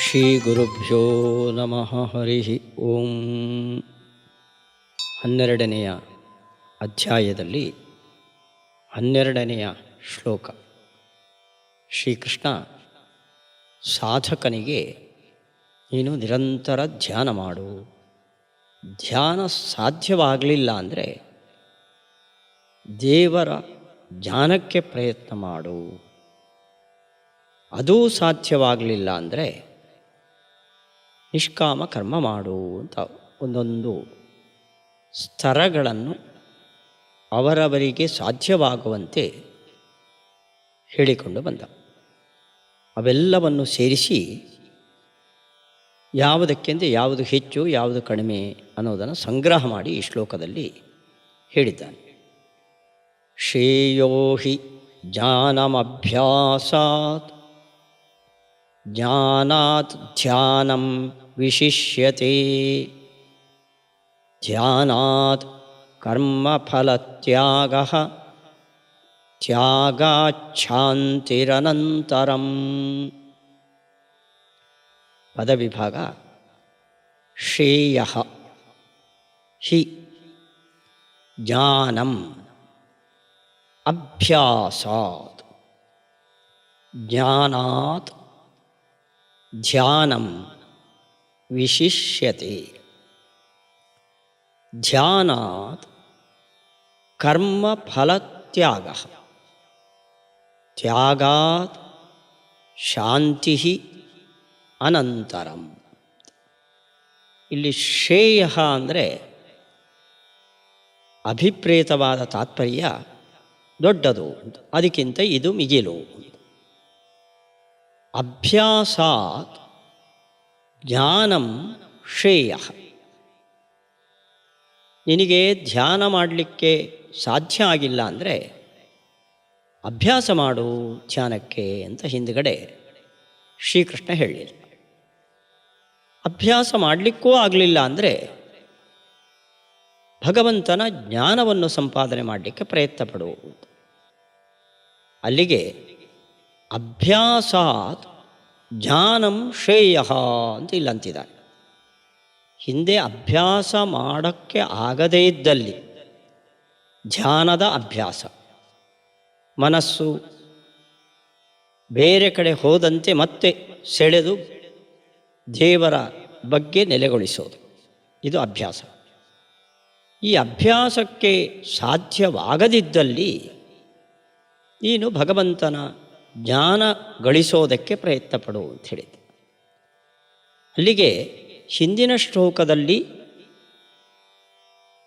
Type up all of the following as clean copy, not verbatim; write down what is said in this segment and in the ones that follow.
ಶ್ರೀ ಗುರುಭ್ಯೋ ನಮಃ. ಹರಿ ಓಂ. 12ನೆಯ ಅಧ್ಯಾಯದಲ್ಲಿ 12ನೆಯ ಶ್ಲೋಕ. ಶ್ರೀಕೃಷ್ಣ ಸಾಧಕನಿಗೆ ನೀನು ನಿರಂತರ ಧ್ಯಾನ ಮಾಡು, ಧ್ಯಾನ ಸಾಧ್ಯವಾಗಲಿಲ್ಲ ಅಂದರೆ ದೇವರ ಧ್ಯಾನಕ್ಕೆ ಪ್ರಯತ್ನ ಮಾಡು, ಅದೂ ಸಾಧ್ಯವಾಗಲಿಲ್ಲ ಅಂದರೆ ನಿಷ್ಕಾಮ ಕರ್ಮ ಮಾಡು ಅಂತ ಒಂದೊಂದು ಸ್ತರಗಳನ್ನು ಅವರವರಿಗೆ ಸಾಧ್ಯವಾಗುವಂತೆ ಹೇಳಿಕೊಂಡು ಬಂದ. ಅವೆಲ್ಲವನ್ನು ಸೇರಿಸಿ ಯಾವುದಕ್ಕೆಂದು ಯಾವುದು ಹೆಚ್ಚು ಯಾವುದು ಕಡಿಮೆ ಅನ್ನೋದನ್ನು ಸಂಗ್ರಹ ಮಾಡಿ ಈ ಶ್ಲೋಕದಲ್ಲಿ ಹೇಳಿದ್ದಾನೆ. ಶ್ರೇಯೋ ಹಿ ಜ್ಞಾನಮಭ್ಯಾಸಾತ್ ಜ್ಞಾನಾತ್ ಧ್ಯಾನಂ ವಿಶಿಷ್ಯತೆ ಧ್ಯಾನಾತ್ ಕರ್ಮಫಲತ್ಯಾಗಃ ತ್ಯಾಗಾಚ್ಛಾಂತಿರನಂತರಂ. ಪದವಿಭಾಗ. ಶ್ರೇಯಃ ಹಿ ಜ್ಞಾನಂ ಅಭ್ಯಾಸಾತ್ ಜ್ಞಾನಾತ್ ಧ್ಯಾನಂ ವಿಶಿಷ್ಯತೆ ಧ್ಯಾನಾತ್ ಕರ್ಮಫಲತ್ಯಾಗಃ ತ್ಯಾಗಾತ್ ಶಾಂತಿ ಅನಂತರಂ. ಇಲ್ಲಿ ಶ್ರೇಯ ಅಂದರೆ ಅಭಿಪ್ರೇತವಾದ ತಾತ್ಪರ್ಯ ದೊಡ್ಡದು, ಅದಕ್ಕಿಂತ ಇದು ಮಿಗಿಲು. ಅಭ್ಯಾಸಾತ್ ಜ್ಞಾನಂ ಶ್ರೇಯ. ನಿನಗೆ ಧ್ಯಾನ ಮಾಡಲಿಕ್ಕೆ ಸಾಧ್ಯ ಆಗಿಲ್ಲ ಅಂದರೆ ಅಭ್ಯಾಸ ಮಾಡು ಧ್ಯಾನಕ್ಕೆ ಅಂತ ಹಿಂದುಗಡೆ ಶ್ರೀಕೃಷ್ಣ ಹೇಳಿಲ್ಲ. ಅಭ್ಯಾಸ ಮಾಡಲಿಕ್ಕೂ ಆಗಲಿಲ್ಲ ಅಂದರೆ ಭಗವಂತನ ಜ್ಞಾನವನ್ನು ಸಂಪಾದನೆ ಮಾಡಲಿಕ್ಕೆ ಪ್ರಯತ್ನ ಪಡು. ಅಲ್ಲಿಗೆ ಅಭ್ಯಾಸಾತ್ ಜ್ಞಾನಂ ಶ್ರೇಯ ಅಂತ ಇಲ್ಲಂತಿದ್ದಾನೆ. ಹಿಂದೆ ಅಭ್ಯಾಸ ಮಾಡೋಕ್ಕೆ ಆಗದೇ ಇದ್ದಲ್ಲಿ ಧ್ಯಾನದ ಅಭ್ಯಾಸ, ಮನಸ್ಸು ಬೇರೆ ಕಡೆ ಹೋದಂತೆ ಮತ್ತೆ ಸೆಳೆದು ದೇವರ ಬಗ್ಗೆ ನೆಲೆಗೊಳಿಸೋದು, ಇದು ಅಭ್ಯಾಸ. ಈ ಅಭ್ಯಾಸಕ್ಕೆ ಸಾಧ್ಯವಾಗದಿದ್ದಲ್ಲಿ ನೀನು ಭಗವಂತನ ಜ್ಞಾನ ಗಳಿಸೋದಕ್ಕೆ ಪ್ರಯತ್ನ ಪಡು ಅಂತ ಹೇಳಿದೆ. ಅಲ್ಲಿಗೆ ಹಿಂದಿನ ಶ್ಲೋಕದಲ್ಲಿ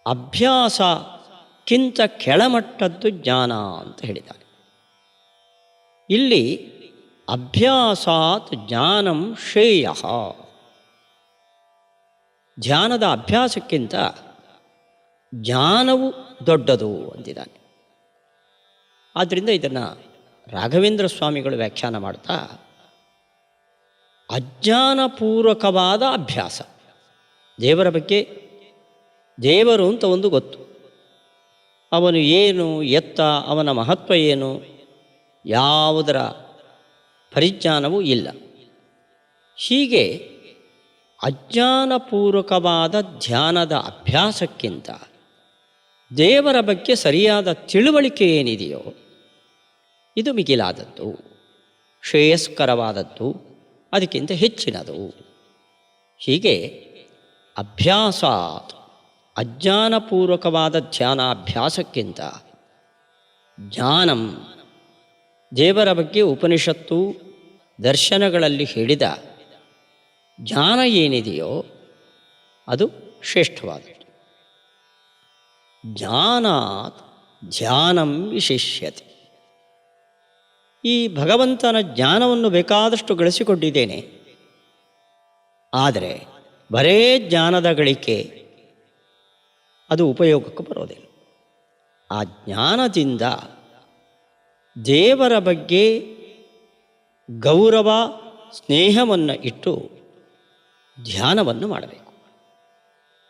ಅಭ್ಯಾಸಕ್ಕಿಂತ ಕೆಳಮಟ್ಟದ್ದು ಜ್ಞಾನ ಅಂತ ಹೇಳಿದ್ದಾರೆ. ಇಲ್ಲಿ ಅಭ್ಯಾಸಾತ್ ಜ್ಞಾನಂ ಶ್ರೇಯ. ಧ್ಯಾನದ ಅಭ್ಯಾಸಕ್ಕಿಂತ ಜ್ಞಾನವು ದೊಡ್ಡದು ಅಂತಿದ್ದಾನೆ. ಆದ್ದರಿಂದ ಇದನ್ನು ರಾಘವೇಂದ್ರ ಸ್ವಾಮಿಗಳು ವ್ಯಾಖ್ಯಾನ ಮಾಡ್ತಾ ಅಜ್ಞಾನಪೂರ್ವಕವಾದ ಅಭ್ಯಾಸ, ದೇವರ ಬಗ್ಗೆ ದೇವರು ಅಂತ ಒಂದು ಗೊತ್ತು, ಅವನು ಏನು ಎತ್ತ, ಅವನ ಮಹತ್ವ ಏನು, ಯಾವುದರ ಪರಿಜ್ಞಾನವೂ ಇಲ್ಲ. ಹೀಗೆ ಅಜ್ಞಾನಪೂರ್ವಕವಾದ ಧ್ಯಾನದ ಅಭ್ಯಾಸಕ್ಕಿಂತ ದೇವರ ಬಗ್ಗೆ ಸರಿಯಾದ ತಿಳುವಳಿಕೆ ಏನಿದೆಯೋ ಇದು ಮಿಗಿಲಾದದ್ದು, ಶ್ರೇಯಸ್ಕರವಾದದ್ದು, ಅದಕ್ಕಿಂತ ಹೆಚ್ಚಿನದು. ಹೀಗೆ ಅಭ್ಯಾಸಾತ್ ಅಜ್ಞಾನಪೂರ್ವಕವಾದ ಧ್ಯಾನಾಭ್ಯಾಸಕ್ಕಿಂತ ಜ್ಞಾನಂ, ದೇವರ ಬಗ್ಗೆ ಉಪನಿಷತ್ತು ದರ್ಶನಗಳಲ್ಲಿ ಹೇಳಿದ ಜ್ಞಾನ ಏನಿದೆಯೋ ಅದು ಶ್ರೇಷ್ಠವಾದದ್ದು. ಜ್ಞಾನಾತ್ ಧ್ಯಾನಂ ವಿಶಿಷ್ಯತೆ. ಈ ಭಗವಂತನ ಜ್ಞಾನವನ್ನು ಬೇಕಾದಷ್ಟು ಗಳಿಸಿಕೊಂಡಿದ್ದೇನೆ, ಆದರೆ ಬರೇ ಜ್ಞಾನದ ಗಳಿಕೆ ಅದು ಉಪಯೋಗಕ್ಕೆ ಬರೋದಿಲ್ಲ. ಆ ಜ್ಞಾನದಿಂದ ದೇವರ ಬಗ್ಗೆ ಗೌರವ ಸ್ನೇಹವನ್ನು ಇಟ್ಟು ಧ್ಯಾನವನ್ನು ಮಾಡಬೇಕು.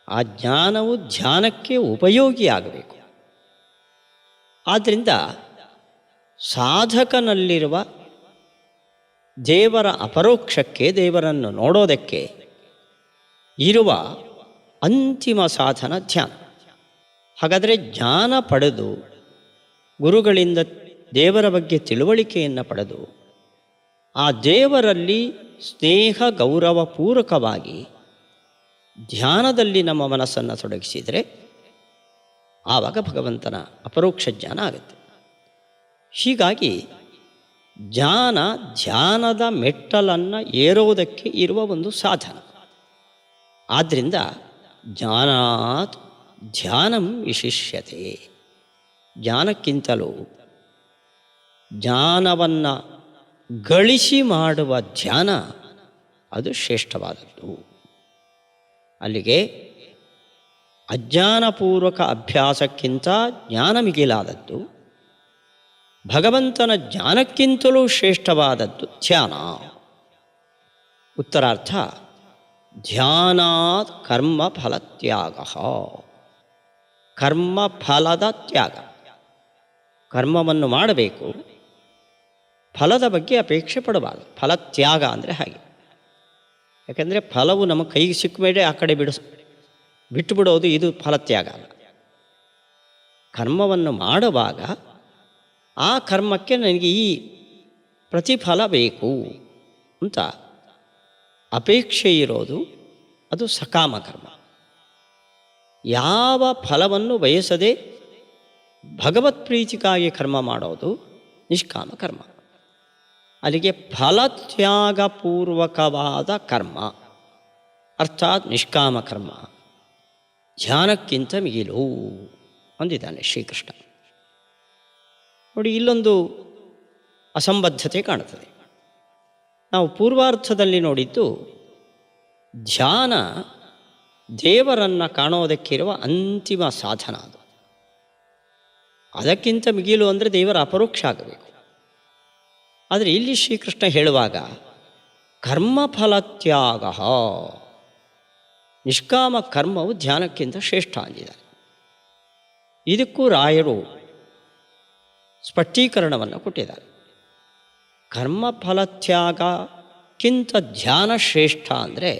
ಆ ಜ್ಞಾನವು ಧ್ಯಾನಕ್ಕೆ ಉಪಯೋಗಿಯಾಗಬೇಕು. ಆದ್ದರಿಂದ ಸಾಧಕನಲ್ಲಿರುವ ದೇವರ ಅಪರೋಕ್ಷಕ್ಕೆ, ದೇವರನ್ನು ನೋಡೋದಕ್ಕೆ ಇರುವ ಅಂತಿಮ ಸಾಧನ ಧ್ಯಾನ. ಹಾಗಾದರೆ ಜ್ಞಾನ ಪಡೆದು ಗುರುಗಳಿಂದ ದೇವರ ಬಗ್ಗೆ ತಿಳುವಳಿಕೆಯನ್ನು ಪಡೆದು ಆ ದೇವರಲ್ಲಿ ಸ್ನೇಹ ಗೌರವಪೂರ್ವಕವಾಗಿ ಧ್ಯಾನದಲ್ಲಿ ನಮ್ಮ ಮನಸ್ಸನ್ನು ತೊಡಗಿಸಿದರೆ ಆವಾಗ ಭಗವಂತನ ಅಪರೋಕ್ಷ ಜ್ಞಾನ ಆಗುತ್ತೆ. ಹೀಗಾಗಿ ಧ್ಯಾನದ ಮೆಟ್ಟಲನ್ನು ಏರೋದಕ್ಕೆ ಇರುವ ಒಂದು ಸಾಧನ. ಆದ್ದರಿಂದ ಜ್ಞಾನಾತ್ ಧ್ಯಾನಂ ವಿಶಿಷ್ಯತೆ. ಜ್ಞಾನಕ್ಕಿಂತಲೂ ಜ್ಞಾನವನ್ನು ಗಳಿಸಿ ಮಾಡುವ ಧ್ಯಾನ ಅದು ಶ್ರೇಷ್ಠವಾದದ್ದು. ಅಲ್ಲಿಗೆ ಅಜ್ಞಾನಪೂರ್ವಕ ಅಭ್ಯಾಸಕ್ಕಿಂತ ಜ್ಞಾನ ಮಿಗಿಲಾದದ್ದು, ಭಗವಂತನ ಜ್ಞಾನಕ್ಕಿಂತಲೂ ಶ್ರೇಷ್ಠವಾದದ್ದು ಧ್ಯಾನ. ಉತ್ತರಾರ್ಥ ಧ್ಯಾನಾತ್ ಕರ್ಮಫಲತ್ಯಾಗ. ಕರ್ಮಫಲದ ತ್ಯಾಗ. ಕರ್ಮವನ್ನು ಮಾಡಬೇಕು, ಫಲದ ಬಗ್ಗೆ ಅಪೇಕ್ಷೆ ಪಡಬಾರದು. ಫಲತ್ಯಾಗ ಅಂದರೆ ಹಾಗೆ. ಯಾಕೆಂದರೆ ಫಲವು ನಮ್ಮ ಕೈಗೆ ಸಿಕ್ಕ ಮೇಲೆ ಆ ಕಡೆ ಬಿಟ್ಟು ಬಿಡೋದು ಇದು ಫಲತ್ಯಾಗ ಅಲ್ಲ. ಕರ್ಮವನ್ನು ಮಾಡುವಾಗ ಆ ಕರ್ಮಕ್ಕೆ ನನಗೆ ಈ ಪ್ರತಿಫಲ ಬೇಕು ಅಂತ ಅಪೇಕ್ಷೆ ಇರೋದು ಅದು ಸಕಾಮ ಕರ್ಮ. ಯಾವ ಫಲವನ್ನು ಬಯಸದೆ ಭಗವತ್ ಪ್ರೀತಿಗಾಗಿ ಕರ್ಮ ಮಾಡೋದು ನಿಷ್ಕಾಮ ಕರ್ಮ. ಅಲ್ಲಿಗೆ ಫಲತ್ಯಾಗಪೂರ್ವಕವಾದ ಕರ್ಮ ಅರ್ಥಾತ್ ನಿಷ್ಕಾಮ ಕರ್ಮ ಧ್ಯಾನಕ್ಕಿಂತ ಮಿಗಿಲು ಅಂದಿದ್ದಾನೆ ಶ್ರೀಕೃಷ್ಣ. ನೋಡಿ, ಇಲ್ಲೊಂದು ಅಸಂಬದ್ಧತೆ ಕಾಣುತ್ತದೆ. ನಾವು ಪೂರ್ವಾರ್ಥದಲ್ಲಿ ನೋಡಿದ್ದು ಧ್ಯಾನ ದೇವರನ್ನು ಕಾಣೋದಕ್ಕಿರುವ ಅಂತಿಮ ಸಾಧನ. ಅದಕ್ಕಿಂತ ಮಿಗಿಲು ಅಂದರೆ ದೇವರ ಅಪರೋಕ್ಷ ಆಗಬೇಕು. ಆದರೆ ಇಲ್ಲಿ ಶ್ರೀಕೃಷ್ಣ ಹೇಳುವಾಗ ಕರ್ಮಫಲತ್ಯಾಗ, ನಿಷ್ಕಾಮ ಕರ್ಮವು ಧ್ಯಾನಕ್ಕಿಂತ ಶ್ರೇಷ್ಠ ಅಂದಿದ್ದಾರೆ. ಇದಕ್ಕೂ ರಾಯರು ಸ್ಪಷ್ಟೀಕರಣವನ್ನು ಕೊಟ್ಟಿದ್ದಾರೆ. ಕರ್ಮಫಲತ್ಯಾಗಕ್ಕಿಂತ ಧ್ಯಾನ ಶ್ರೇಷ್ಠ ಅಂದರೆ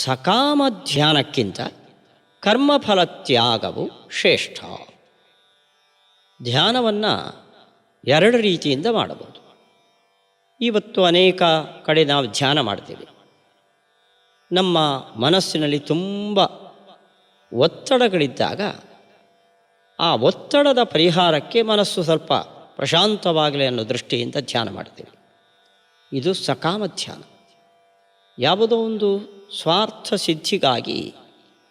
ಸಕಾಮ ಧ್ಯಾನಕ್ಕಿಂತ ಕರ್ಮಫಲತ್ಯಾಗವು ಶ್ರೇಷ್ಠ. ಧ್ಯಾನವನ್ನು ಎರಡು ರೀತಿಯಿಂದ ಮಾಡಬಹುದು. ಇವತ್ತು ಅನೇಕ ಕಡೆ ನಾವು ಧ್ಯಾನ ಮಾಡ್ತೀವಿ. ನಮ್ಮ ಮನಸ್ಸಿನಲ್ಲಿ ತುಂಬ ಒತ್ತಡಗಳಿದ್ದಾಗ ಆ ಒತ್ತಡದ ಪರಿಹಾರಕ್ಕೆ ಮನಸ್ಸು ಸ್ವಲ್ಪ ಪ್ರಶಾಂತವಾಗಲಿ ಅನ್ನೋ ದೃಷ್ಟಿಯಿಂದ ಧ್ಯಾನ ಮಾಡ್ತೀವಿ. ಇದು ಸಕಾಮ ಧ್ಯಾನ. ಯಾವುದೋ ಒಂದು ಸ್ವಾರ್ಥ ಸಿದ್ಧಿಗಾಗಿ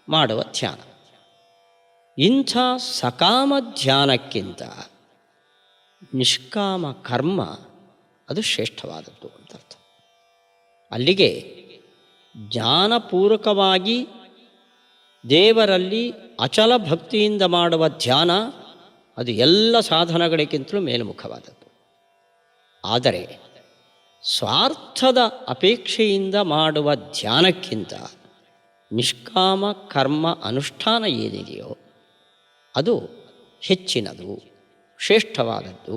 ಮಾಡುವ ಧ್ಯಾನ. ಇಂಥ ಸಕಾಮ ಧ್ಯಾನಕ್ಕಿಂತ ನಿಷ್ಕಾಮ ಕರ್ಮ ಅದು ಶ್ರೇಷ್ಠವಾದದ್ದು ಅಂತ ಅರ್ಥ. ಅಲ್ಲಿಗೆ ಜ್ಞಾನಪೂರ್ವಕವಾಗಿ ದೇವರಲ್ಲಿ ಅಚಲ ಭಕ್ತಿಯಿಂದ ಮಾಡುವ ಧ್ಯಾನ ಅದು ಎಲ್ಲ ಸಾಧನಗಳಿಗಿಂತಲೂ ಮೇಲ್ಮುಖವಾದದ್ದು. ಆದರೆ ಸ್ವಾರ್ಥದ ಅಪೇಕ್ಷೆಯಿಂದ ಮಾಡುವ ಧ್ಯಾನಕ್ಕಿಂತ ನಿಷ್ಕಾಮ ಕರ್ಮ ಅನುಷ್ಠಾನ ಏನಿದೆಯೋ ಅದು ಹೆಚ್ಚಿನದು, ಶ್ರೇಷ್ಠವಾದದ್ದು,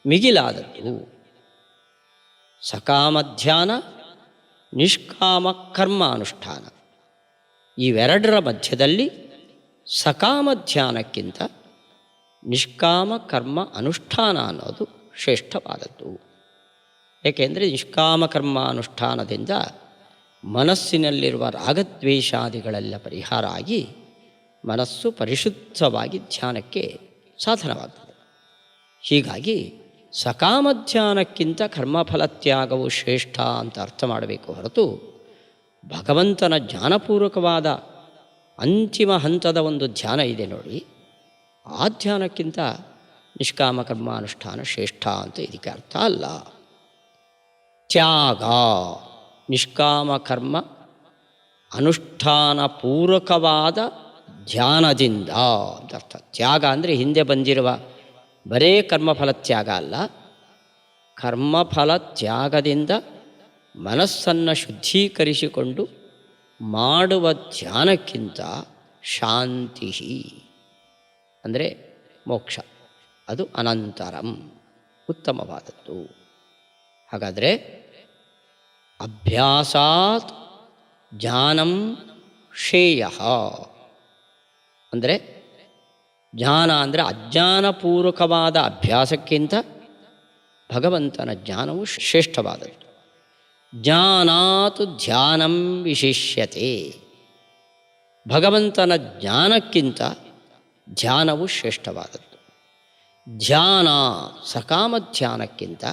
ಮಿಗಿಲಾದದ್ದು. ಸಕಾಮ ಧ್ಯಾನ, ನಿಷ್ಕಾಮ ಕರ್ಮ ಅನುಷ್ಠಾನ ಇವೆರಡರ ಮಧ್ಯದಲ್ಲಿ ಸಕಾಮ ಧ್ಯಾನಕ್ಕಿಂತ ನಿಷ್ಕಾಮ ಕರ್ಮ ಅನುಷ್ಠಾನ ಅನ್ನೋದು ಶ್ರೇಷ್ಠವಾದದ್ದು. ಏಕೆಂದರೆ ನಿಷ್ಕಾಮ ಕರ್ಮ ಅನುಷ್ಠಾನದಿಂದ ಮನಸ್ಸಿನಲ್ಲಿರುವ ರಾಗದ್ವೇಷಾದಿಗಳೆಲ್ಲ ಪರಿಹಾರ ಆಗಿ ಮನಸ್ಸು ಪರಿಶುದ್ಧವಾಗಿ ಧ್ಯಾನಕ್ಕೆ ಸಾಧನವಾಗ್ತದೆ. ಹೀಗಾಗಿ ಸಕಾಮ ಧ್ಯಾನಕ್ಕಿಂತ ಕರ್ಮಫಲತ್ಯಾಗವು ಶ್ರೇಷ್ಠ ಅಂತ ಅರ್ಥ ಮಾಡಬೇಕು ಹೊರತು ಭಗವಂತನ ಜ್ಞಾನಪೂರ್ವಕವಾದ ಅಂತಿಮ ಹಂತದ ಒಂದು ಧ್ಯಾನ ಇದೆ ನೋಡಿ, ಆ ಧ್ಯಾನಕ್ಕಿಂತ ನಿಷ್ಕಾಮ ಕರ್ಮ ಅನುಷ್ಠಾನ ಶ್ರೇಷ್ಠ ಅಂತ ಇದಕ್ಕೆ ಅರ್ಥ ಅಲ್ಲ. ತ್ಯಾಗ ನಿಷ್ಕಾಮ ಕರ್ಮ ಅನುಷ್ಠಾನ ಪೂರ್ವಕವಾದ ಧ್ಯಾನದಿಂದ ಅಂತ ಅರ್ಥ. ತ್ಯಾಗ ಅಂದರೆ ಹಿಂದೆ ಬಂದಿರುವ ಬರೇ ಕರ್ಮಫಲ ತ್ಯಾಗ ಅಲ್ಲ, ಕರ್ಮಫಲ ತ್ಯಾಗದಿಂದ ಮನಸ್ಸನ್ನು ಶುದ್ಧೀಕರಿಸಿಕೊಂಡು ಮಾಡುವ ಧ್ಯಾನಕ್ಕಿಂತ ಶಾಂತಿ ಅಂದರೆ ಮೋಕ್ಷ ಅದು ಅನಂತರಂ ಉತ್ತಮವಾದದ್ದು. ಹಾಗಾದರೆ ಅಭ್ಯಾಸಾತ್ ಜ್ಞಾನಂ ಶ್ರೇಯ ಅಂದರೆ ಜ್ಞಾನ ಅಂದರೆ ಅಜ್ಞಾನಪೂರ್ವಕವಾದ ಅಭ್ಯಾಸಕ್ಕಿಂತ ಭಗವಂತನ ಜ್ಞಾನವು ಶ್ರೇಷ್ಠವಾದದ್ದು. ಜ್ಞಾನಾತ್ ಧ್ಯಾನಂ ವಿಶಿಷ್ಯತೆ, ಭಗವಂತನ ಜ್ಞಾನಕ್ಕಿಂತ ಧ್ಯಾನವು ಶ್ರೇಷ್ಠವಾದದ್ದು. ಧ್ಯಾನ ಸಕಾಮ ಧ್ಯಾನಕ್ಕಿಂತ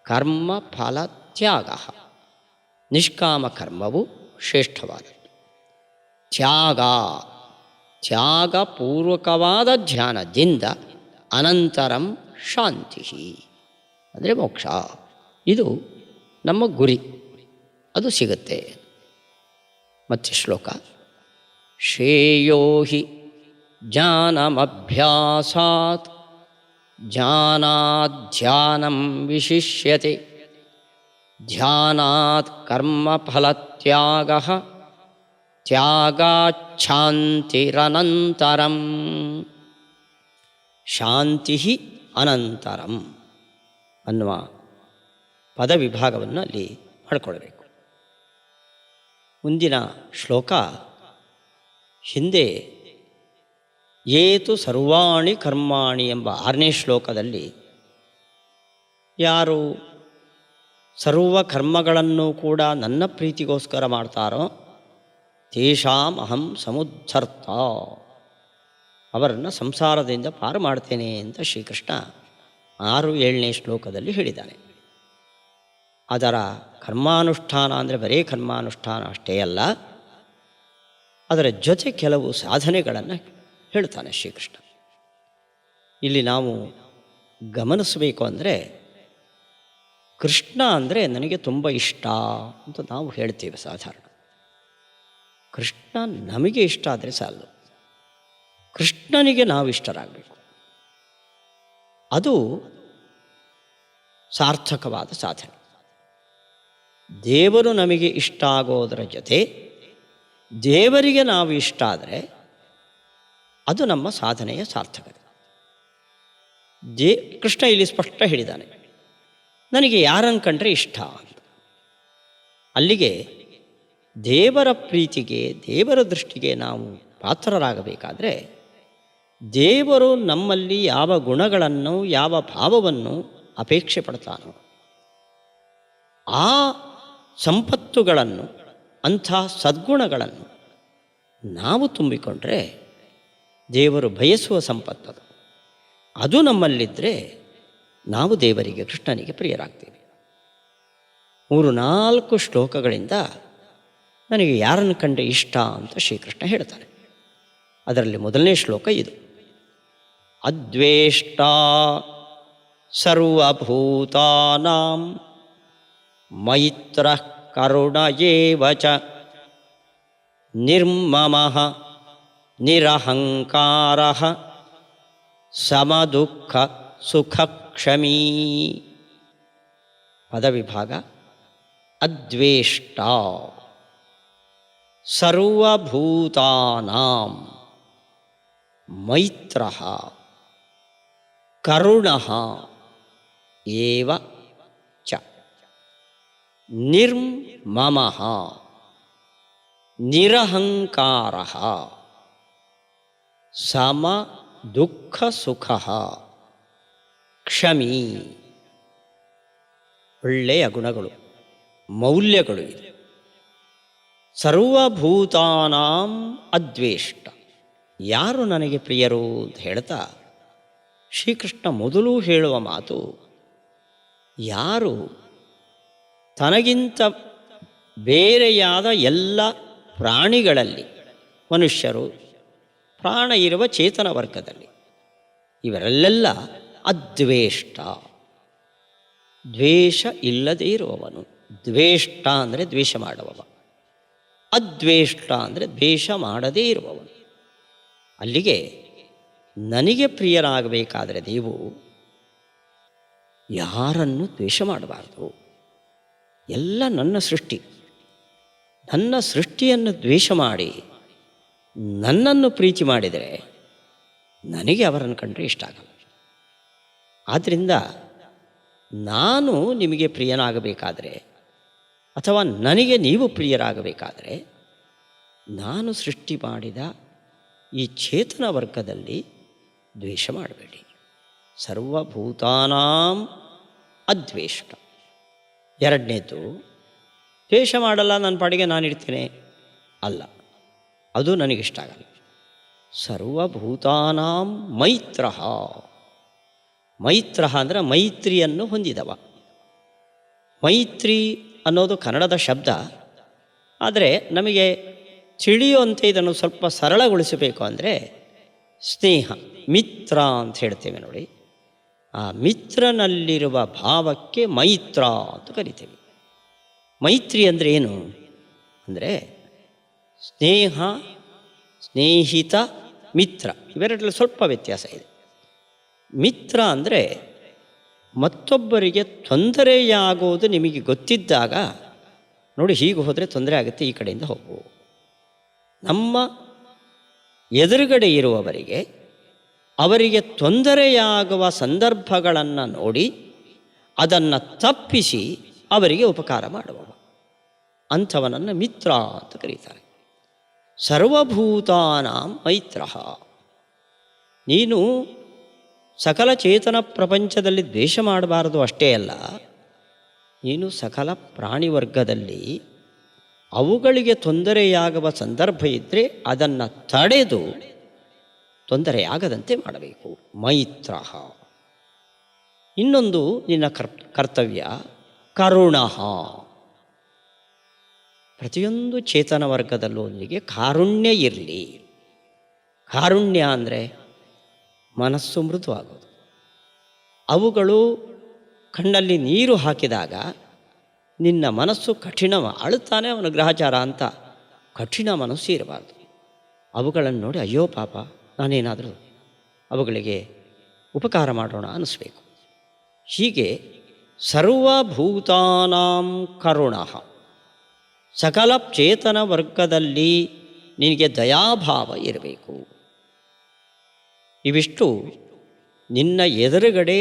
ಕರ್ಮ ಫಲ ತ್ಯಾಗ, ನಿಷ್ಕಾಮ ಕರ್ಮವು ಶ್ರೇಷ್ಠವಾದದ್ದು. ತ್ಯಾಗಪೂರ್ವಕವಾದ ಧ್ಯಾನದಿಂದ ಅನಂತರಂ ಶಾಂತಿ ಅಂದರೆ ಮೋಕ್ಷ. ಇದು ನಮ್ಮ ಗುರಿ, ಅದು ಸಿಗುತ್ತೆ. ಮತ್ತೆ ಶ್ಲೋಕ ಶ್ರೇಯೋ ಹಿ ಜ್ಞಾನಮಭ್ಯಾಸಾತ್ ಜ್ಞಾನಾತ್ ಧ್ಯಾನಂ ವಿಶಿಷ್ಯತೆ ಧ್ಯಾನಾತ್ ಕರ್ಮಫಲತ್ಯಾಗಃ ತ್ಯಾಗಾಚ್ಛಾಂತಿರನಂತರಂ. ಶಾಂತಿ ಅನಂತರಂ ಅನ್ನುವ ಪದವಿಭಾಗವನ್ನು ಅಲ್ಲಿ ಮಾಡಿಕೊಳ್ಬೇಕು. ಮುಂದಿನ ಶ್ಲೋಕ ಹಿಂದೆ ಏತು ಸರ್ವಾಣಿ ಕರ್ಮಾಣಿ ಎಂಬ 6ನೇ ಶ್ಲೋಕದಲ್ಲಿ ಯಾರು ಸರ್ವ ಕರ್ಮಗಳನ್ನು ಕೂಡ ನನ್ನ ಪ್ರೀತಿಗೋಸ್ಕರ ಮಾಡ್ತಾರೋ ತೇಷಾಂ ಅಹಂ ಸಮುದ್ಧರ್ತ, ಅವರನ್ನು ಸಂಸಾರದಿಂದ ಪಾರು ಮಾಡ್ತೇನೆ ಅಂತ ಶ್ರೀಕೃಷ್ಣ 6-7ನೇ ಶ್ಲೋಕದಲ್ಲಿ ಹೇಳಿದ್ದಾನೆ. ಅದರ ಕರ್ಮಾನುಷ್ಠಾನ ಅಂದರೆ ಬರೀ ಕರ್ಮಾನುಷ್ಠಾನ ಅಷ್ಟೇ ಅಲ್ಲ, ಅದರ ಜೊತೆ ಕೆಲವು ಸಾಧನೆಗಳನ್ನು ಹೇಳ್ತಾನೆ ಶ್ರೀಕೃಷ್ಣ. ಇಲ್ಲಿ ನಾವು ಗಮನಿಸಬೇಕು ಅಂದರೆ ಕೃಷ್ಣ ಅಂದರೆ ನನಗೆ ತುಂಬ ಇಷ್ಟ ಅಂತ ನಾವು ಹೇಳ್ತೇವೆ ಸಾಧಾರಣ. ಕೃಷ್ಣ ನಮಗೆ ಇಷ್ಟ ಆದರೆ ಸಾಲದು, ಕೃಷ್ಣನಿಗೆ ನಾವು ಇಷ್ಟರಾಗಬೇಕು. ಅದು ಸಾರ್ಥಕವಾದ ಸಾಧನೆ. ದೇವರು ನಮಗೆ ಇಷ್ಟ ಆಗೋದರ ಜೊತೆ ದೇವರಿಗೆ ನಾವು ಇಷ್ಟ ಆದರೆ ಅದು ನಮ್ಮ ಸಾಧನೆಯ ಸಾರ್ಥಕತೆ. ಕೃಷ್ಣ ಇಲ್ಲಿ ಸ್ಪಷ್ಟ ಹೇಳಿದ್ದಾನೆ, ನನಗೆ ಯಾರನ್ನು ಕಂಡ್ರೆ ಇಷ್ಟ ಅಂತ. ಅಲ್ಲಿಗೆ ದೇವರ ಪ್ರೀತಿಗೆ, ದೇವರ ದೃಷ್ಟಿಗೆ ನಾವು ಪಾತ್ರರಾಗಬೇಕಾದ್ರೆ ದೇವರು ನಮ್ಮಲ್ಲಿ ಯಾವ ಗುಣಗಳನ್ನು, ಯಾವ ಭಾವವನ್ನು ಅಪೇಕ್ಷೆ ಪಡ್ತಾನೋ ಆ ಸಂಪತ್ತುಗಳನ್ನು, ಅಂಥ ಸದ್ಗುಣಗಳನ್ನು ನಾವು ತುಂಬಿಕೊಂಡ್ರೆ ದೇವರು ಬಯಸುವ ಸಂಪತ್ತದು. ಅದು ನಮ್ಮಲ್ಲಿದ್ದರೆ ನಾವು ದೇವರಿಗೆ, ಕೃಷ್ಣನಿಗೆ ಪ್ರಿಯರಾಗ್ತೀವಿ. 3-4 ಶ್ಲೋಕಗಳಿಂದ ನನಗೆ ಯಾರನ್ನು ಕಂಡ್ರೆ ಇಷ್ಟ ಅಂತ ಶ್ರೀಕೃಷ್ಣ ಹೇಳ್ತಾನೆ. ಅದರಲ್ಲಿ ಮೊದಲನೇ ಶ್ಲೋಕ ಇದು: ಅದ್ವೇಷ್ಟ ಸರ್ವಭೂತಾನಾಂ ಮೈತ್ರಃ ಕರುಣ ಏವ ಚ ನಿರ್ಮಮಃ ನಿರಹಂಕಾರಃ ಸಮದುಃಖ ಸುಖಕ್ಷಮೀ. ಪದವಿಭಾಗ ಅದ್ವೇಷ್ಟ ಸರ್ವಭೂತಾನಾಂ ಮೈತ್ರಃ ಕರುಣಃ ಏವ ಚ ನಿರ್ಮಮಃ ನಿರಹಂಕಾರಃ ಸಮ ದುಃಖ ಸುಖಃ ಕ್ಷಮೀ. ಒಳ್ಳೆಯ ಗುಣಗಳು, ಮೌಲ್ಯಗಳು ಇದೆ. ಸರ್ವಭೂತಾನಾಂ ಅದ್ವೇಷ್ಟ, ಯಾರು ನನಗೆ ಪ್ರಿಯರು ಅಂತ ಹೇಳ್ತಾ ಶ್ರೀಕೃಷ್ಣ ಮೊದಲು ಹೇಳುವ ಮಾತು, ಯಾರು ತನಗಿಂತ ಬೇರೆಯಾದ ಎಲ್ಲ ಪ್ರಾಣಿಗಳಲ್ಲಿ, ಮನುಷ್ಯರು, ಪ್ರಾಣ ಇರುವ ಚೇತನ ವರ್ಗದಲ್ಲಿ ಇವರಲ್ಲೆಲ್ಲ ಅದ್ವೇಷ್ಟ, ದ್ವೇಷ ಇಲ್ಲದೇ ಇರುವವನು. ದ್ವೇಷ್ಟ ಅಂದರೆ ದ್ವೇಷ ಮಾಡುವವ, ಅದ್ವೇಷ್ಟ ಅಂದರೆ ದ್ವೇಷ ಮಾಡದೇ ಇರುವವನು. ಅಲ್ಲಿಗೆ ನನಗೆ ಪ್ರಿಯರಾಗಬೇಕಾದರೆ ನೀವು ಯಾರನ್ನು ದ್ವೇಷ ಮಾಡಬಾರ್ದು. ಎಲ್ಲ ನನ್ನ ಸೃಷ್ಟಿ, ನನ್ನ ಸೃಷ್ಟಿಯನ್ನು ದ್ವೇಷ ಮಾಡಿ ನನ್ನನ್ನು ಪ್ರೀತಿ ಮಾಡಿದರೆ ನನಗೆ ಅವರನ್ನು ಕಂಡ್ರೆ ಇಷ್ಟ ಆಗಲ್ಲ. ಆದ್ದರಿಂದ ನಾನು ನಿಮಗೆ ಪ್ರಿಯನಾಗಬೇಕಾದರೆ ಅಥವಾ ನನಗೆ ನೀವು ಪ್ರಿಯರಾಗಬೇಕಾದರೆ ನಾನು ಸೃಷ್ಟಿ ಮಾಡಿದ ಈ ಚೇತನ ವರ್ಗದಲ್ಲಿ ದ್ವೇಷ ಮಾಡಬೇಡಿ. ಸರ್ವಭೂತಾನಾಂ ಅದ್ವೇಷ್ಟ. ಎರಡನೇದು, ದ್ವೇಷ ಮಾಡಲ್ಲ, ನನ್ನ ಪಾಡಿಗೆ ನಾನು ಇಡ್ತೇನೆ ಅಲ್ಲ, ಅದು ನನಗಿಷ್ಟ ಆಗಲ್ಲ. ಸರ್ವಭೂತಾನಾಂ ಮೈತ್ರ. ಮೈತ್ರ ಅಂದರೆ ಮೈತ್ರಿಯನ್ನು ಹೊಂದಿದವ. ಮೈತ್ರಿ ಅನ್ನೋದು ಕನ್ನಡದ ಶಬ್ದ, ಆದರೆ ನಮಗೆ ತಿಳಿಯುವಂತೆ ಇದನ್ನು ಸ್ವಲ್ಪ ಸರಳಗೊಳಿಸಬೇಕು ಅಂದರೆ ಸ್ನೇಹ, ಮಿತ್ರ ಅಂತ ಹೇಳ್ತೇವೆ ನೋಡಿ. ಆ ಮಿತ್ರನಲ್ಲಿರುವ ಭಾವಕ್ಕೆ ಮೈತ್ರ ಅಂತ ಕರಿತೇವೆ. ಮೈತ್ರಿ ಅಂದರೆ ಏನು ಅಂದರೆ ಸ್ನೇಹ, ಸ್ನೇಹಿತ, ಮಿತ್ರ, ಇವೆರಡರಲ್ಲಿ ಸ್ವಲ್ಪ ವ್ಯತ್ಯಾಸ ಇದೆ. ಮಿತ್ರ ಅಂದರೆ ಮತ್ತೊಬ್ಬರಿಗೆ ತೊಂದರೆಯಾಗುವುದು ನಿಮಗೆ ಗೊತ್ತಿದ್ದಾಗ, ನೋಡಿ ಹೀಗೆ ಹೋದರೆ ತೊಂದರೆ ಆಗುತ್ತೆ, ಈ ಕಡೆಯಿಂದ ಹೋಗು. ನಮ್ಮ ಎದುರುಗಡೆ ಇರುವವರಿಗೆ ಅವರಿಗೆ ತೊಂದರೆಯಾಗುವ ಸಂದರ್ಭಗಳನ್ನು ನೋಡಿ ಅದನ್ನು ತಪ್ಪಿಸಿ ಅವರಿಗೆ ಉಪಕಾರ ಮಾಡುವವ, ಅಂಥವನನ್ನು ಮಿತ್ರ ಅಂತ ಕರೀತಾರೆ. ಸರ್ವಭೂತಾನಾಂ ಮೈತ್ರ. ನೀನು ಸಕಲ ಚೇತನ ಪ್ರಪಂಚದಲ್ಲಿ ದ್ವೇಷ ಮಾಡಬಾರದು ಅಷ್ಟೇ ಅಲ್ಲ, ನೀನು ಸಕಲ ಪ್ರಾಣಿ ವರ್ಗದಲ್ಲಿ ಅವುಗಳಿಗೆ ತೊಂದರೆಯಾಗುವ ಸಂದರ್ಭ ಇದ್ದರೆ ಅದನ್ನು ತಡೆದು ತೊಂದರೆಯಾಗದಂತೆ ಮಾಡಬೇಕು. ಮೈತ್ರ. ಇನ್ನೊಂದು ನಿನ್ನ ಕರ್ತವ್ಯ ಕರುಣ. ಪ್ರತಿಯೊಂದು ಚೇತನ ವರ್ಗದಲ್ಲೊಂದಿಗೆ ಕಾರುಣ್ಯ ಇರಲಿ. ಕಾರುಣ್ಯ ಅಂದರೆ ಮನಸ್ಸು ಮೃದುವಾಗೋದು. ಅವುಗಳು ಕಣ್ಣಲ್ಲಿ ನೀರು ಹಾಕಿದಾಗ ನಿನ್ನ ಮನಸ್ಸು ಕಠಿಣ, ಅಳುತ್ತಾನೆ ಅವನು ಗ್ರಹಚಾರ ಅಂತ ಕಠಿಣ ಮನಸ್ಸು ಇರಬಾರ್ದು. ಅವುಗಳನ್ನು ನೋಡಿ ಅಯ್ಯೋ ಪಾಪ, ನಾನೇನಾದರೂ ಅವುಗಳಿಗೆ ಉಪಕಾರ ಮಾಡೋಣ ಅನ್ನಿಸ್ಬೇಕು. ಹೀಗೆ ಸರ್ವಭೂತಾನಾಂ ಕರುಣ. ಸಕಲ ಚೇತನ ವರ್ಗದಲ್ಲಿ ನಿನಗೆ ದಯಾಭಾವ ಇರಬೇಕು. ಇವಿಷ್ಟು ನಿನ್ನ ಎದುರುಗಡೆ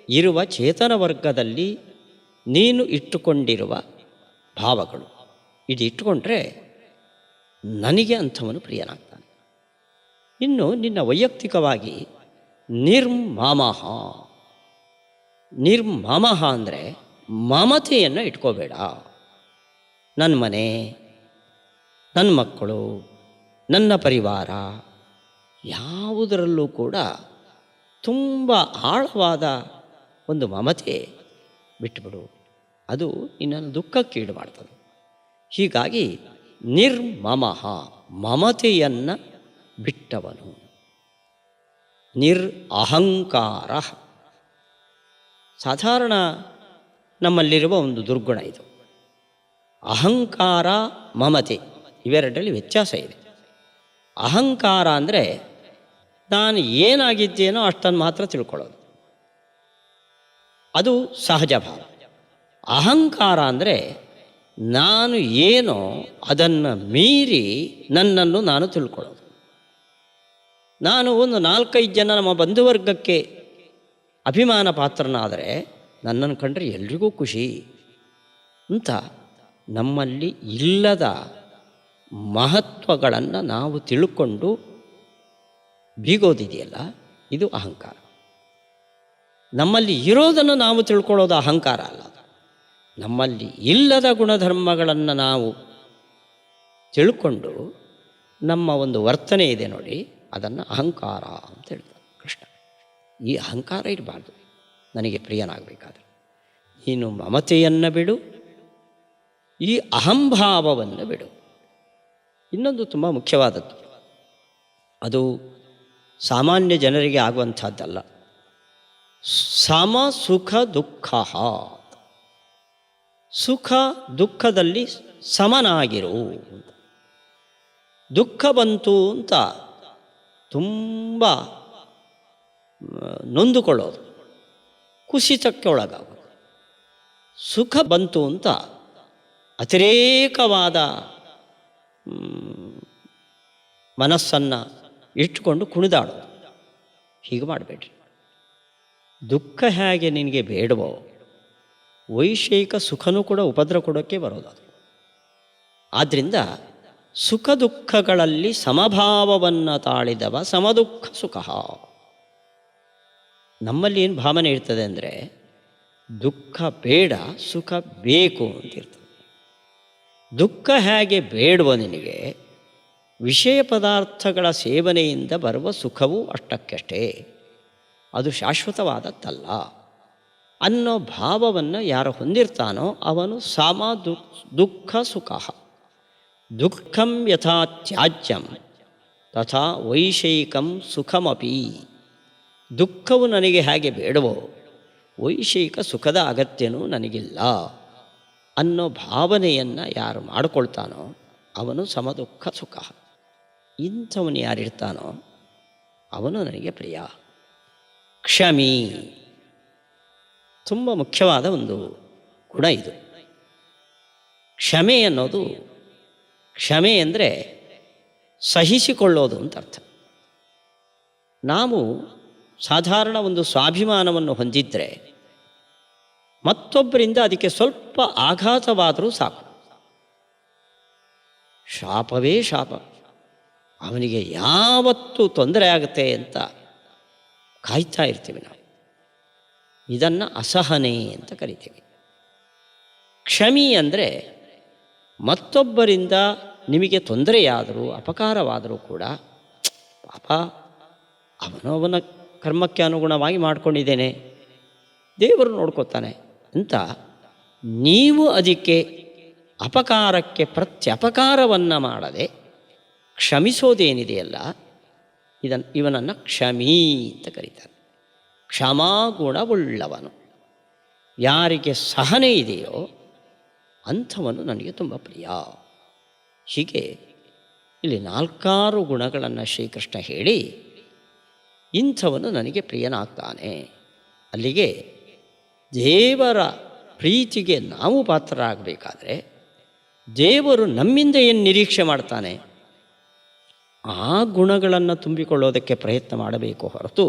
ಇರುವ ಚೇತನ ವರ್ಗದಲ್ಲಿ ನೀನು ಇಟ್ಟುಕೊಂಡಿರುವ ಭಾವಗಳು. ಇದು ಇಟ್ಟುಕೊಂಡ್ರೆ ನನಗೆ ಅಂಥವನು ಪ್ರಿಯನಾಗ್ತಾನೆ. ಇನ್ನು ನಿನ್ನ ವೈಯಕ್ತಿಕವಾಗಿ ನಿರ್ಮಮಃ. ನಿರ್ಮಮಃ ಅಂದರೆ ಮಮತೆಯನ್ನು ಇಟ್ಕೋಬೇಡ. ನನ್ನ ಮನೆ, ನನ್ನ ಮಕ್ಕಳು, ನನ್ನ ಪರಿವಾರ ಯಾವುದರಲ್ಲೂ ಕೂಡ ತುಂಬ ಆಳವಾದ ಒಂದು ಮಮತೆ ಬಿಟ್ಟುಬಿಡು. ಅದು ನಿನ್ನನ್ನು ದುಃಖಕ್ಕೀಡು ಮಾಡ್ತದೆ. ಹೀಗಾಗಿ ನಿರ್ಮಮಃ, ಮಮತೆಯನ್ನು ಬಿಟ್ಟವನು. ಅಹಂಕಾರ. ಸಾಧಾರಣ ನಮ್ಮಲ್ಲಿರುವ ಒಂದು ದುರ್ಗುಣ ಇದು. ಅಹಂಕಾರ, ಮಮತೆ ಇವೆರಡರಲ್ಲಿ ವ್ಯತ್ಯಾಸ ಇದೆ. ಅಹಂಕಾರ ಅಂದರೆ ನಾನು ಏನಾಗಿದ್ದೇನೋ ಅಷ್ಟನ್ನು ಮಾತ್ರ ತಿಳ್ಕೊಳ್ಳೋದು, ಅದು ಸಹಜ ಭಾವ. ಅಹಂಕಾರ ಅಂದರೆ ನಾನು ಏನೋ ಅದನ್ನು ಮೀರಿ ನನ್ನನ್ನು ನಾನು ತಿಳ್ಕೊಳ್ಳೋದು. ನಾನು ಒಂದು 4-5 ಜನ ನಮ್ಮ ಬಂಧುವರ್ಗಕ್ಕೆ ಅಭಿಮಾನ ಪಾತ್ರನಾದರೆ ನನ್ನನ್ನು ಕಂಡ್ರೆ ಎಲ್ರಿಗೂ ಖುಷಿ ಅಂತ ನಮ್ಮಲ್ಲಿ ಇಲ್ಲದ ಮಹತ್ವಗಳನ್ನು ನಾವು ತಿಳ್ಕೊಂಡು ಬೀಗೋದಿದೆಯಲ್ಲ, ಇದು ಅಹಂಕಾರ. ನಮ್ಮಲ್ಲಿ ಇರೋದನ್ನು ನಾವು ತಿಳ್ಕೊಳ್ಳೋದು ಅಹಂಕಾರ ಅಲ್ಲ. ನಮ್ಮಲ್ಲಿ ಇಲ್ಲದ ಗುಣಧರ್ಮಗಳನ್ನು ನಾವು ತಿಳ್ಕೊಂಡು ನಮ್ಮ ಒಂದು ವರ್ತನೆ ಇದೆ ನೋಡಿ, ಅದನ್ನು ಅಹಂಕಾರ ಅಂತ ಹೇಳ್ತಾರೆ ಕೃಷ್ಣ. ಈ ಅಹಂಕಾರ ಇರಬಾರ್ದು ನನಗೆ ಪ್ರಿಯನಾಗಬೇಕಾದ್ರೆ. ನೀನು ಮಮತೆಯನ್ನು ಬಿಡು, ಈ ಅಹಂಭಾವವನ್ನು ಬಿಡು. ಇನ್ನೊಂದು ತುಂಬ ಮುಖ್ಯವಾದದ್ದು, ಅದು ಸಾಮಾನ್ಯ ಜನರಿಗೆ ಆಗುವಂಥದ್ದಲ್ಲ. ಸಮ ಸುಖ ದುಃಖ. ಸುಖ ದುಃಖದಲ್ಲಿ ಸಮನಾಗಿರು. ದುಃಖ ಬಂತು ಅಂತ ತುಂಬ ನೊಂದುಕೊಳ್ಳೋದು, ಕುಸಿತಕ್ಕೆ ಒಳಗಾಗೋದು. ಸುಖ ಬಂತು ಅಂತ ಅತಿರೇಕವಾದ ಮನಸ್ಸನ್ನು ಇಟ್ಟುಕೊಂಡು ಕುಣಿದಾಡೋದು. ಹೀಗೆ ಮಾಡಬೇಡ್ರಿ. ದುಃಖ ಹೇಗೆ ನಿನಗೆ ಬೇಡವೋ ವೈಷಯಿಕ ಸುಖನೂ ಕೂಡ ಉಪದ್ರ ಕೊಡೋಕ್ಕೆ ಬರೋದು ಅದು. ಆದ್ದರಿಂದ ಸುಖ ದುಃಖಗಳಲ್ಲಿ ಸಮಭಾವವನ್ನು ತಾಳಿದವ ಸಮದುಃಖ ಸುಖ. ನಮ್ಮಲ್ಲಿ ಏನು ಭಾವನೆ ಇರ್ತದೆ ಅಂದರೆ ದುಃಖ ಬೇಡ ಸುಖ ಬೇಕು ಅಂತಿರ್ತದೆ. ದುಃಖ ಹೇಗೆ ಬೇಡವೋ ನಿನಗೆ, ವಿಷಯ ಪದಾರ್ಥಗಳ ಸೇವನೆಯಿಂದ ಬರುವ ಸುಖವೂ ಅಷ್ಟಕ್ಕಷ್ಟೇ, ಅದು ಶಾಶ್ವತವಾದದ್ದಲ್ಲ ಅನ್ನೋ ಭಾವವನ್ನು ಯಾರು ಹೊಂದಿರ್ತಾನೋ ಅವನು ದುಃಖ ಸುಖ. ದುಃಖಂ ಯಥಾ ತ್ಯಾಜ್ಯಂ ತಥಾ ವೈಷಯಿಕಂ ಸುಖಮಪಿ. ದುಃಖವು ನನಗೆ ಹೇಗೆ ಬೇಡವೋ ವೈಷಯಿಕ ಸುಖದ ಅಗತ್ಯನೂ ನನಗಿಲ್ಲ ಅನ್ನೋ ಭಾವನೆಯನ್ನು ಯಾರು ಮಾಡಿಕೊಳ್ತಾನೋ ಅವನು ಸಮದುಃಖ ಸುಖ. ಇಂಥವನು ಯಾರಿರ್ತಾನೋ ಅವನು ನನಗೆ ಪ್ರಿಯ. ಕ್ಷಮಿ, ತುಂಬ ಮುಖ್ಯವಾದ ಒಂದು ಗುಣ ಇದು. ಕ್ಷಮೆ ಅನ್ನೋದು, ಕ್ಷಮೆ ಅಂದರೆ ಸಹಿಸಿಕೊಳ್ಳೋದು ಅಂತ ಅರ್ಥ. ನಾವು ಸಾಧಾರಣ ಒಂದು ಸ್ವಾಭಿಮಾನವನ್ನು ಹೊಂದಿದ್ದರೆ ಮತ್ತೊಬ್ಬರಿಂದ ಅದಕ್ಕೆ ಸ್ವಲ್ಪ ಆಘಾತವಾದರೂ ಸಾಕು, ಶಾಪವೇ ಶಾಪ, ಅವನಿಗೆ ಯಾವತ್ತೂ ತೊಂದರೆ ಆಗುತ್ತೆ ಅಂತ ಕಾಯ್ತಾ ಇರ್ತೀವಿ ನಾವು. ಇದನ್ನು ಅಸಹನೆ ಅಂತ ಕರಿತೀವಿ. ಕ್ಷಮಿ ಅಂದರೆ ಮತ್ತೊಬ್ಬರಿಂದ ನಿಮಗೆ ತೊಂದರೆಯಾದರೂ ಅಪಕಾರವಾದರೂ ಕೂಡ ಪಾಪ ಅವನ ಕರ್ಮಕ್ಕೆ ಅನುಗುಣವಾಗಿ ಮಾಡಿಕೊಂಡಿದ್ದೇನೆ, ದೇವರು ನೋಡ್ಕೋತಾನೆ ಅಂತ ನೀವು ಅದಕ್ಕೆ ಅಪಕಾರಕ್ಕೆ ಪ್ರತ್ಯಪಕಾರವನ್ನು ಮಾಡದೆ ಕ್ಷಮಿಸೋದೇನಿದೆಯಲ್ಲ ಇವನನ್ನು ಕ್ಷಮಿ ಅಂತ ಕರೀತಾರೆ. ಕ್ಷಮಾಗುಣವುಳ್ಳವನು. ಯಾರಿಗೆ ಸಹನೆ ಇದೆಯೋ ಅಂಥವನು ನನಗೆ ತುಂಬ ಪ್ರಿಯ. ಹೀಗೆ ಇಲ್ಲಿ 4 ಗುಣಗಳನ್ನು ಶ್ರೀಕೃಷ್ಣ ಹೇಳಿ ಇಂಥವನು ನನಗೆ ಪ್ರಿಯನಾಗ್ತಾನೆ. ಅಲ್ಲಿಗೆ ದೇವರ ಪ್ರೀತಿಗೆ ನಾವು ಪಾತ್ರರಾಗಬೇಕಾದ್ರೆ ದೇವರು ನಮ್ಮಿಂದ ಏನು ನಿರೀಕ್ಷೆ ಮಾಡ್ತಾನೆ ಆ ಗುಣಗಳನ್ನು ತುಂಬಿಕೊಳ್ಳೋದಕ್ಕೆ ಪ್ರಯತ್ನ ಮಾಡಬೇಕು ಹೊರತು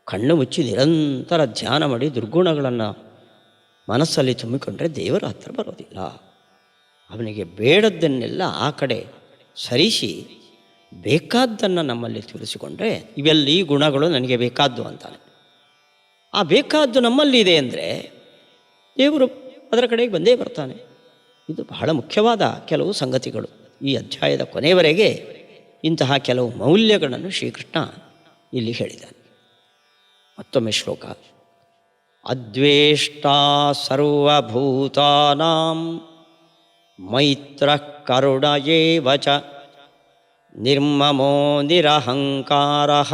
ಕಣ್ಣು ಮುಚ್ಚಿ ನಿರಂತರ ಧ್ಯಾನ ಮಾಡಿ ದುರ್ಗುಣಗಳನ್ನು ಮನಸ್ಸಲ್ಲಿ ತುಂಬಿಕೊಂಡ್ರೆ ದೇವರ ಹತ್ರ ಬರೋದಿಲ್ಲ. ಅವನಿಗೆ ಬೇಡದ್ದನ್ನೆಲ್ಲ ಆ ಕಡೆ ಸರಿಸಿ ಬೇಕಾದ್ದನ್ನು ನಮ್ಮಲ್ಲಿ ತಿಳಿಸಿಕೊಂಡ್ರೆ ಇವೆಲ್ಲ ಈ ಗುಣಗಳು ನನಗೆ ಬೇಕಾದ್ದು ಅಂತಾನೆ. ಆ ಬೇಕಾದ್ದು ನಮ್ಮಲ್ಲಿದೆ ಅಂದರೆ ದೇವರು ಅದರ ಕಡೆಗೆ ಬಂದೇ ಬರ್ತಾನೆ. ಇದು ಬಹಳ ಮುಖ್ಯವಾದ ಕೆಲವು ಸಂಗತಿಗಳು. ಈ ಅಧ್ಯಾಯದ ಕೊನೆಯವರೆಗೆ ಇಂತಹ ಕೆಲವು ಮೌಲ್ಯಗಳನ್ನು ಶ್ರೀಕೃಷ್ಣ ಇಲ್ಲಿ ಹೇಳಿದ್ದಾನೆ. ಮತ್ತೊಮ್ಮೆ ಶ್ಲೋಕ. ಅದ್ವೇಷ್ಟಾ ಸರ್ವಭೂತಾನಾಂ ಮೈತ್ರಃ ಕರುಣ ಏವ ಚ ನಿರ್ಮಮೋ ನಿರಹಂಕಾರಃ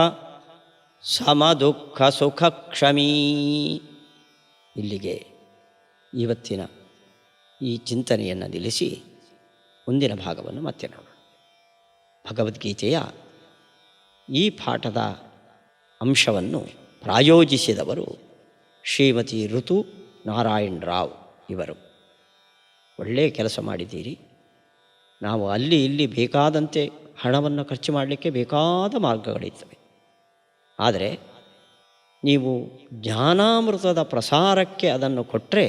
ಸಮದುಃಖ ಸುಖ ಕ್ಷಮೀ. ಇಲ್ಲಿಗೆ ಇವತ್ತಿನ ಈ ಚಿಂತನೆಯನ್ನು ನಿಲ್ಲಿಸಿ ಮುಂದಿನ ಭಾಗವನ್ನು ಮತ್ತೆ ನೋಡೋಣ. ಭಗವದ್ಗೀತೆಯ ಈ ಪಾಠದ ಅಂಶವನ್ನು ಪ್ರಾಯೋಜಿಸಿದವರು ಶ್ರೀಮತಿ ಋತು ನಾರಾಯಣ ರಾವ್ ಇವರು. ಒಳ್ಳೆಯ ಕೆಲಸ ಮಾಡಿದ್ದೀರಿ. ನಾವು ಅಲ್ಲಿ ಇಲ್ಲಿ ಬೇಕಾದಂತೆ ಹಣವನ್ನು ಖರ್ಚು ಮಾಡಲಿಕ್ಕೆ ಬೇಕಾದ ಮಾರ್ಗಗಳಿರ್ತವೆ. ಆದರೆ ನೀವು ಜ್ಞಾನಾಮೃತದ ಪ್ರಸಾರಕ್ಕೆ ಅದನ್ನು ಕೊಟ್ಟರೆ,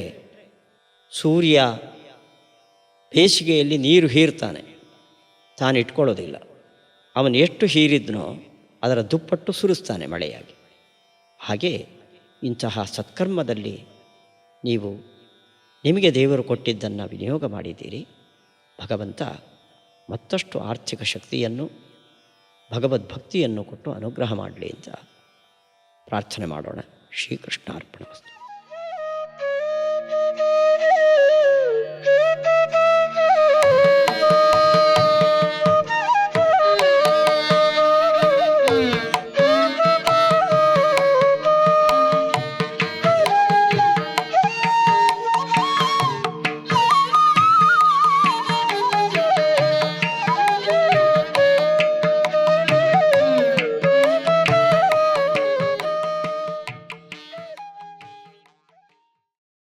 ಸೂರ್ಯ ಬೇಸಿಗೆಯಲ್ಲಿ ನೀರು ಹೀರ್ತಾನೆ, ತಾನು ಇಟ್ಕೊಳ್ಳೋದಿಲ್ಲ. ಅವನು ಎಷ್ಟು ಹೀರಿದ್ನೋ ಅದರ ದುಪ್ಪಟ್ಟು ಸುರಿಸ್ತಾನೆ ಮಳೆಯಾಗಿ. ಹಾಗೆ ಇಂತಹ ಸತ್ಕರ್ಮದಲ್ಲಿ ನೀವು ನಿಮಗೆ ದೇವರು ಕೊಟ್ಟಿದ್ದನ್ನು ವಿನಿಯೋಗ ಮಾಡಿದ್ದೀರಿ. ಭಗವಂತ ಮತ್ತಷ್ಟು ಆರ್ಥಿಕ ಶಕ್ತಿಯನ್ನು, ಭಗವದ್ಭಕ್ತಿಯನ್ನು ಕೊಟ್ಟು ಅನುಗ್ರಹ ಮಾಡಲಿ ಅಂತ ಪ್ರಾರ್ಥನೆ ಮಾಡೋಣ. ಶ್ರೀಕೃಷ್ಣಾರ್ಪಣಮಸ್ತು.